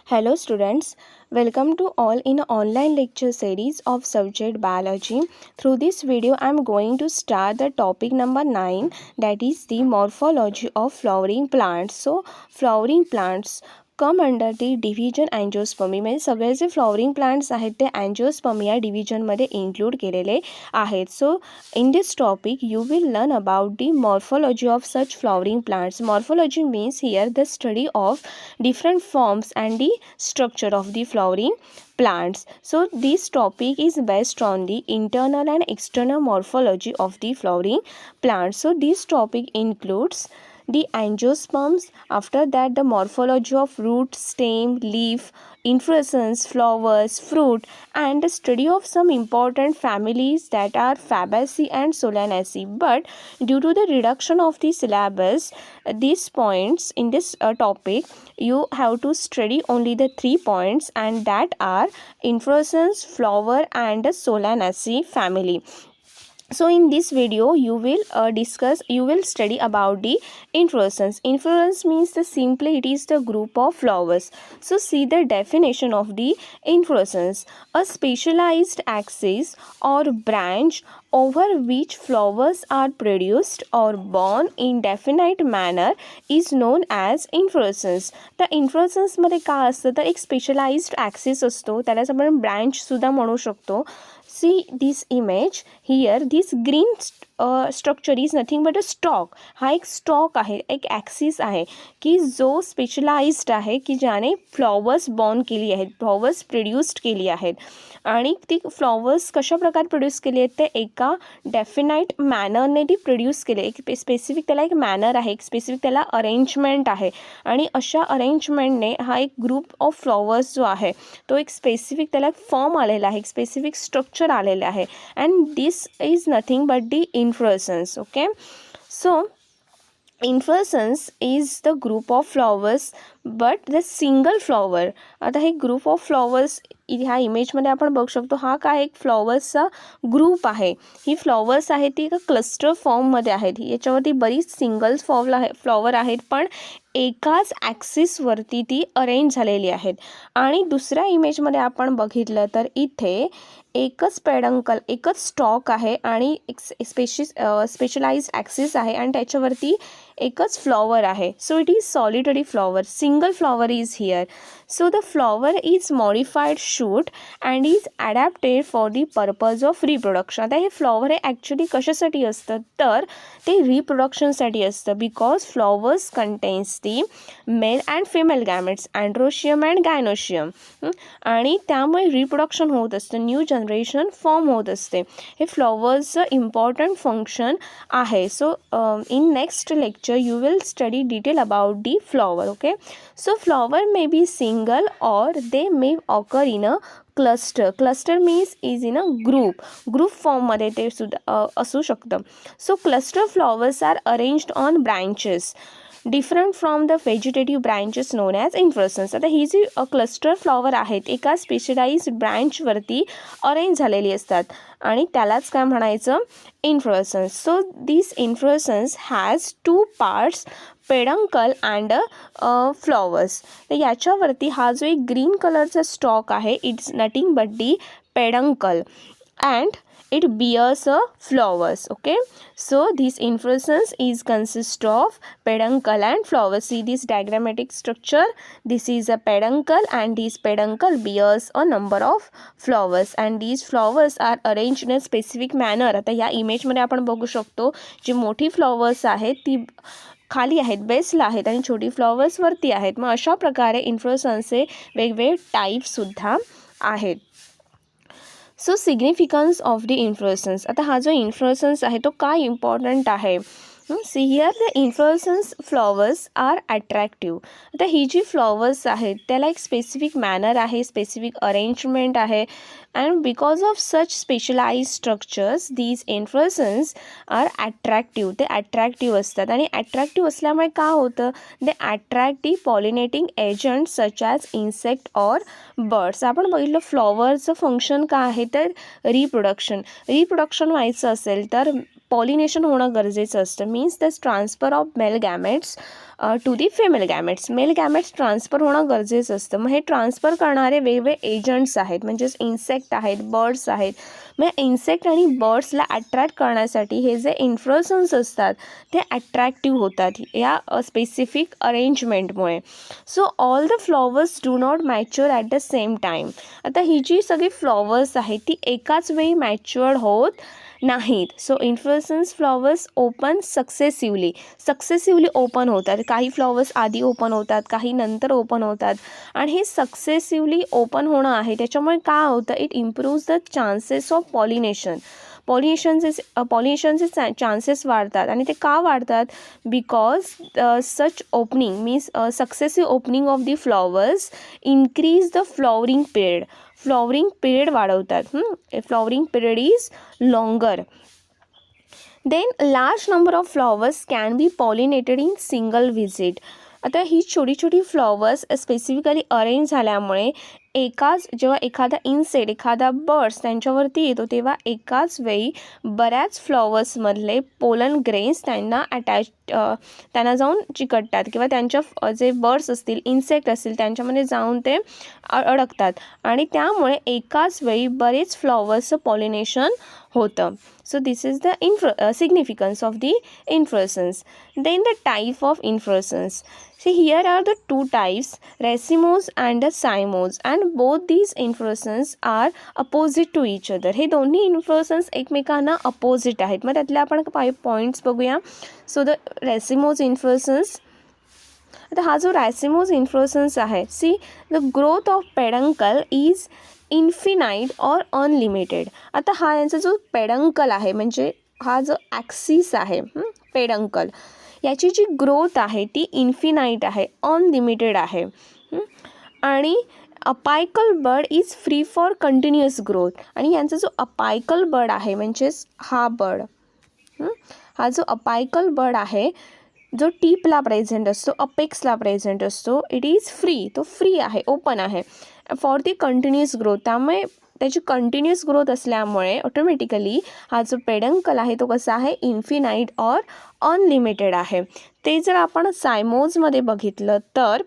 Hello students, welcome to all in online lecture series of subject biology. Through this video I am going to start the topic number 9, that is the morphology of flowering plants. So flowering plants come under the division angiospermy. म्हणजे सगळे जे flowering plants आहेत ते अँजिओस्पर्मी या डिव्हिजनमध्ये include केलेले आहेत. So in this topic you will learn about the morphology of such flowering plants. Morphology means here the study of different forms and the structure of the flowering plants. So this topic is based on the internal and external morphology of the flowering plants. So this topic includes the angiosperms, after that the morphology of root, stem, leaf, inflorescence, flowers, fruit, and the study of some important families that are Fabaceae and Solanaceae. But due to the reduction of the syllabus, these points in this topic you have to study only the 3 points, and that are inflorescence, flower, and the Solanaceae family. So in this video you will study about the inflorescence. Inflorescence means simply it is the group of flowers. So see the definition of the inflorescence: a specialized axis or branch over which flowers are produced or born in definite manner is known as inflorescence. तर इन्फ्लोरेसन्समध्ये काय असतं तर एक specialised axis असतो, त्यालाच आपण branch सुद्धा म्हणू शकतो. See this image here, this green structure is nothing but a stalk. हा एक स्टॉक आहे, एक ॲक्सिस आहे की जो स्पेशलाइज्ड आहे की ज्याने फ्लॉवर्स बॉर्न केली आहेत, फ्लॉवर्स प्रोड्यूस्ड केली आहेत. आणि ती फ्लॉवर्स कशा प्रकारे प्रोड्यूस केली आहेत ते एका डेफिनाईट मॅनरने ती प्रोड्यूस केली. एक स्पेसिफिक त्याला एक मॅनर आहे, एक स्पेसिफिक त्याला अरेंजमेंट आहे, आणि अशा अरेंजमेंटने हा एक ग्रुप ऑफ फ्लॉवर्स जो आहे तो एक स्पेसिफिक त्याला एक फॉर्म आलेला आहे, एक स्पेसिफिक स्ट्रक्चर आलेलं आहे. And this is nothing but the inflorescence. Okay, so inflorescence is the group of flowers but the single flower. आता हे ग्रुप ऑफ फ्लॉवर्स ह्या इमेजमध्ये आपण बघू शकतो. हा काय एक फ्लॉवर्सचा ग्रुप आहे. ही फ्लॉवर्स आहेत ती एका क्लस्टर फॉर्ममध्ये आहेत. याच्यावरती बरीच सिंगल्स फ्लॉवर आहेत, पण एकाच ॲक्सिसवरती ती अरेंज झालेली आहेत. आणि दुसऱ्या इमेजमध्ये आपण बघितलं तर इथे एकच पेडंकल, एकच स्टॉक आहे आणि एक स्पेशलाइज्ड ॲक्सिस आहे आणि त्याच्यावरती एकच फ्लॉवर आहे. So it is solitary flower, single flower is here. So the flower is modified shoot and is adapted for the purpose of reproduction. आता हे फ्लॉवर हे ॲक्च्युली कशासाठी असतं तर ते रिप्रोडक्शनसाठी असतं, because flowers contains the male and female gametes, androecium and gynoecium, आणि त्यामुळे रिप्रोडक्शन होत असतं, न्यू जनरेशन फॉर्म होत असते. हे फ्लॉवर्सचं इम्पॉर्टंट फंक्शन आहे. So in next lecture you will study detail about the flower. Okay, so flower may be single or they may occur in a cluster means is in a group form मध्ये ते सुद्धा असू शकतं. So cluster flowers are arranged on branches different from the vegetative branches known as inflorescence. आता ही जी cluster flower आहेत एका specialised ब्रँचवरती arrange झालेली असतात आणि त्यालाच काय म्हणायचं, inflorescence. So this inflorescence has 2 parts, peduncle and flowers. तर याच्यावरती हा जो एक ग्रीन कलरचा स्टॉक आहे it's nothing but the peduncle and it bears a flowers. Okay, so this inflorescence is consist of peduncle and flowers. See this diagrammatic structure, this is a peduncle and this peduncle bears a number of flowers and these flowers are arranged in a specific manner. आता या इमेजमध्ये आपण बघू शकतो जी मोठी flowers आहेत ती खाली आहेत, बेसला आहेत, आणि छोटी फ्लॉवर्स वरती आहेत. मग अशा प्रकारे इन्फ्लोरेसन्सचे वेगवेगळे टाईपसुद्धा आहेत. So significance of the inflorescence. आता हा जो इन्फ्लोरेसन्स आहे तो काय इम्पॉर्टंट आहे. See here the inflorescence flowers are attractive. आता ही जी फ्लॉवर्स आहेत त्याला एक स्पेसिफिक मॅनर आहे, स्पेसिफिक अरेंजमेंट आहे, and because of such specialise structures these inflorescence are attractive. ते अट्रॅक्टिव्ह असतात आणि अट्रॅक्टिव्ह असल्यामुळे काय होतं, they attract the pollinating agent such as insect or birds. आपण बघितलं फ्लॉवरचं फंक्शन काय आहे तर रिप्रोडक्शन व्हायचं असेल तर पॉलिनेशन होणं गरजेचं असतं. Means this transfer of male gametes to the female gametes. Male gametes transfer होणं गरजेचं असतं. मग हे ट्रान्सफर करणारे वेगवेगळे एजंट्स आहेत, म्हणजेच इन्सेक्ट आहेत, बर्ड्स आहेत. मग इन्सेक्ट आणि बर्ड्सला अट्रॅक्ट करण्यासाठी हे जे इन्फ्लोरेसन्स असतात ते अट्रॅक्टिव्ह होतात या स्पेसिफिक अरेंजमेंटमुळे. So all the flowers do not mature at the same time. आता ही जी सगळी फ्लॉवर्स आहेत ती एकाच वेळी मॅच्युअर्ड होत नाहीत. So inflorescence flowers open successively open होतात. काही फ्लॉवर्स आधी ओपन होतात, काही नंतर ओपन होतात. आणि हे सक्सेसिवली ओपन होणं आहे त्याच्यामुळे काय होतं, it improves the chances of पॉलिनेशनचे चान्सेस वाढतात. आणि ते का वाढतात, because such opening means successive opening of the flowers increase the flowering period वाढवतात. Flowering period is longer. Then large number of flowers can be pollinated in single visit. आता ही छोटी छोटी फ्लॉवर्स स्पेसिफिकली अरेंज झाल्यामुळे जेव्हा एखादा insect, एखादा birds त्यांच्यावरती येतो तेव्हा एकाच वेळी बऱ्याच फ्लॉवर्समधले पोलन ग्रेन्स त्यांना जाऊन चिकटतात किंवा त्यांच्या जे बर्ड्स असतील, इन्सेक्ट असतील त्यांच्यामध्ये जाऊन ते अडकतात आणि त्यामुळे एकाच वेळी बरेच फ्लॉवर्सचं पॉलिनेशन होतं. So this is the significance of the inflorescence. Then the type of inflorescence. See, here are the two types, racemose and the cymose, and both these inflorescence are opposite to each other. हे दोन्ही inflorescence एकमेकांना opposite आहेत. मग त्यातले आपण काही points बघूया. So the racemose inflorescence. आता हा जो racemose inflorescence आहे, see the growth of peduncle is infinite or unlimited. आता हा यांचा जो पेडंकल आहे म्हणजे हा जो ॲक्सिस आहे पेडंकल, याची जी ग्रोथ आहे ती इन्फिनाईट आहे, अनलिमिटेड आहे. आणि apical bud is free for continuous growth. आणि यांचा जो अपायकल बर्ड आहे म्हणजेच हा जो अपायकल बर्ड आहे जो टीपला प्रेझेंट असतो, अपेक्सला प्रेझेंट असतो, इट इज फ्री, तो फ्री आहे, ओपन आहे फॉर दी कंटिन्युअस ग्रोथ. त्यामुळे त्याची कंटिन्युअस ग्रोथ असल्यामुळे ऑटोमॅटिकली हा जो पेडंकल आहे तो कसा आहे, इन्फिनाईट ऑर अनलिमिटेड आहे. ते जर आपण सायमोजमध्ये बघितलं तर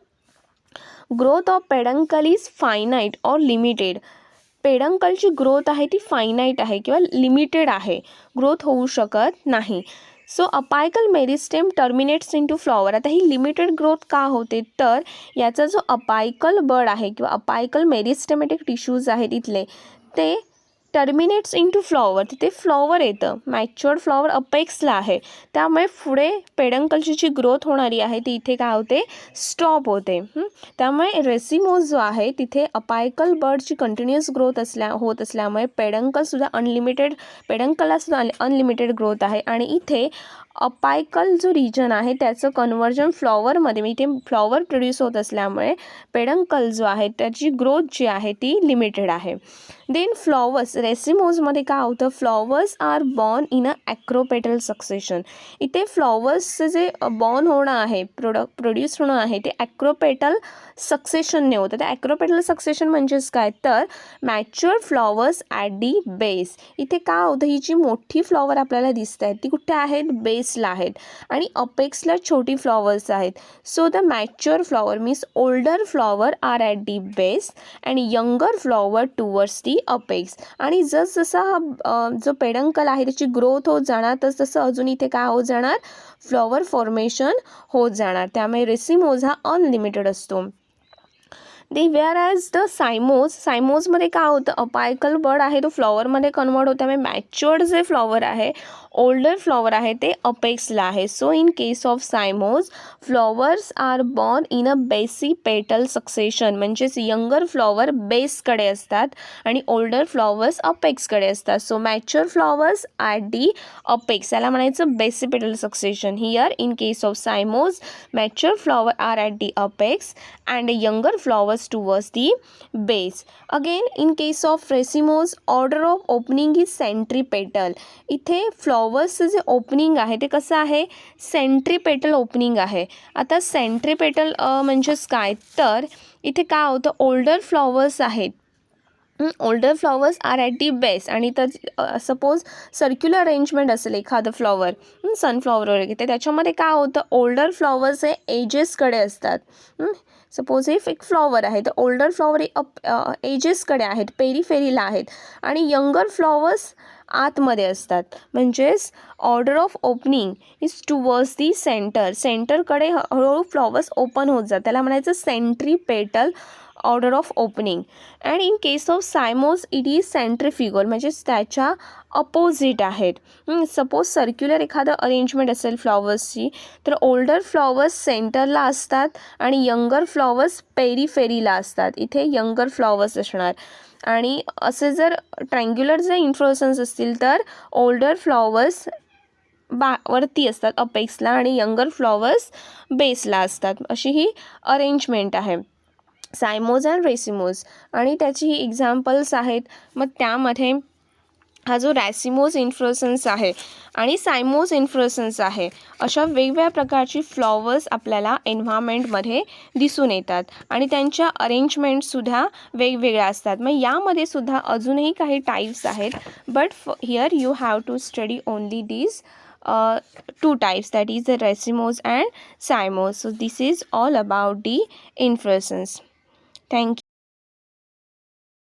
growth of peduncle is finite or limited. पेडंकलची ग्रोथ आहे ती फायनाईट आहे किंवा लिमिटेड आहे, ग्रोथ होऊ शकत नाही. So apical meristem terminates into flower. आता ही लिमिटेड ग्रोथ का होते तर याचा जो अपायकल बर्ड आहे किंवा अपायकल मेरिस्टेमॅटिक टिश्यूज आहेत इथले ते टर्मिनेट्स इन टू फ्लॉवर, तिथे फ्लॉवर येतं. मॅच्युअर्ड फ्लॉवर अपेक्सला आहे त्यामुळे पुढे पेडंकलची जी ग्रोथ होणारी आहे ती इथे काय होते, स्टॉप होते. त्यामुळे रेसिमोज जो आहे तिथे अपायकल बर्डची कंटिन्युअस ग्रोथ होत असल्यामुळे पेडंकलला सुद्धा अनलिमिटेड ग्रोथ आहे. आणि इथे अपायकल जो रिजन आहे त्याचं कन्वर्जन फ्लॉवरमध्ये, इथे फ्लॉवर प्रोड्यूस होत असल्यामुळे पेडंकल जो आहे त्याची ग्रोथ जी आहे ती लिमिटेड आहे. देन फ्लॉवर्स रेसिमोजमध्ये काय होतं, flowers are borne in a acropetal succession. इथे फ्लॉवर्सचं जे बॉर्न होणं आहे, प्रोड्यूस होणं आहे ते ॲक्रोपेटल सक्सेशनने होतं. त्या ॲक्रोपेटल सक्सेशन म्हणजेच काय तर mature flowers at the base. इथे काय होतं, ही जी मोठी फ्लॉवर आपल्याला दिसत आहेत ती कुठे आहेत, बेसला आहेत आणि अपेक्सला छोटी फ्लॉवर्स आहेत. So the mature flower means older flower are at the base and younger flower towards the apex. आणि जसजसा हा जो पेडंकल आहे त्याची ग्रोथ होत जाणार तसं अजून इथे काय होत जाणार, फ्लॉवर फॉर्मेशन होत जाणार. त्यामुळे रेसिमोज हा अनलिमिटेड असतो. वेअर ॲज द सायमोजमध्ये काय होतं, अपायकल बर्ड आहे तो फ्लॉवरमध्ये कन्वर्ट होतो. त्यामुळे मॅच्युअर्ड जे फ्लॉवर आहे, ओल्डर फ्लॉवर आहे ते अपेक्सला आहे. So in case of cymose flowers are borne in a basipetal succession, म्हणजेच यंगर फ्लॉवर बेसकडे असतात आणि ओल्डर फ्लॉवर्स अपेक्सकडे असतात. So mature flowers at the apex, याला म्हणायचं basipetal succession. Here in case of cymose mature flower are at the apex and younger flowers towards the base. Again in case of racemose order of opening is centripetal. इथे फ्लॉवर्सचं जे opening आहे ते कसं आहे, centripetal opening आहे. आता centripetal म्हणजेच काय तर इथे काय होतं, ओल्डर फ्लॉवर्स आहेत older flowers are at the base. आणि तर सपोज सर्क्युलर अरेंजमेंट असेल एखादं फ्लॉवर, सनफ्लॉवर वगैरे, तर त्याच्यामध्ये काय होतं, ओल्डर फ्लॉवर्स हे एजेसकडे असतात. सपोज हे एक फ्लॉवर आहे, तर ओल्डर फ्लॉवर हे एजेसकडे आहेत, पेरीफेरीला आहेत, आणि यंगर फ्लॉवर्स आतमध्ये असतात. म्हणजेच order of opening is towards the सेंटरकडे हळूहळू फ्लॉवर्स ओपन होत जातात. त्याला म्हणायचं centripetal order of opening. And in case of cymose it is centrifugal, म्हणजेच त्याच्या अपोजिट आहेत. सपोज सर्क्युलर एखादं अरेंजमेंट असेल फ्लॉवर्सची, तर ओल्डर फ्लॉवर्स सेंटरला असतात आणि यंगर फ्लॉवर्स पेरीफेरीला असतात. इथे यंगर फ्लॉवर्स असणार. आणि असे जर ट्रँग्युलर जर इन्फ्लोरेसन्स असतील, तर ओल्डर फ्लॉवर्स वरती असतात अपेक्सला, आणि यंगर फ्लॉवर्स बेसला असतात. अशी ही अरेंजमेंट आहे सायमोज अँड रेसिमोज. आणि त्याची ही एक्झाम्पल्स आहेत. मग त्यामध्ये हा जो रॅसिमोज इन्फ्लोरेसन्स आहे आणि सायमोज इन्फ्लोरेसन्स आहे, अशा वेगवेगळ्या प्रकारची फ्लॉवर्स आपल्याला एन्व्हायरमेंटमध्ये दिसून येतात आणि त्यांच्या अरेंजमेंटसुद्धा वेगवेगळ्या असतात. मग यामध्ये सुद्धा अजूनही काही टाईप्स आहेत, but here you have to study only these two types, that is the racemose and cymose. So this is all about the inflorescence. Thank you.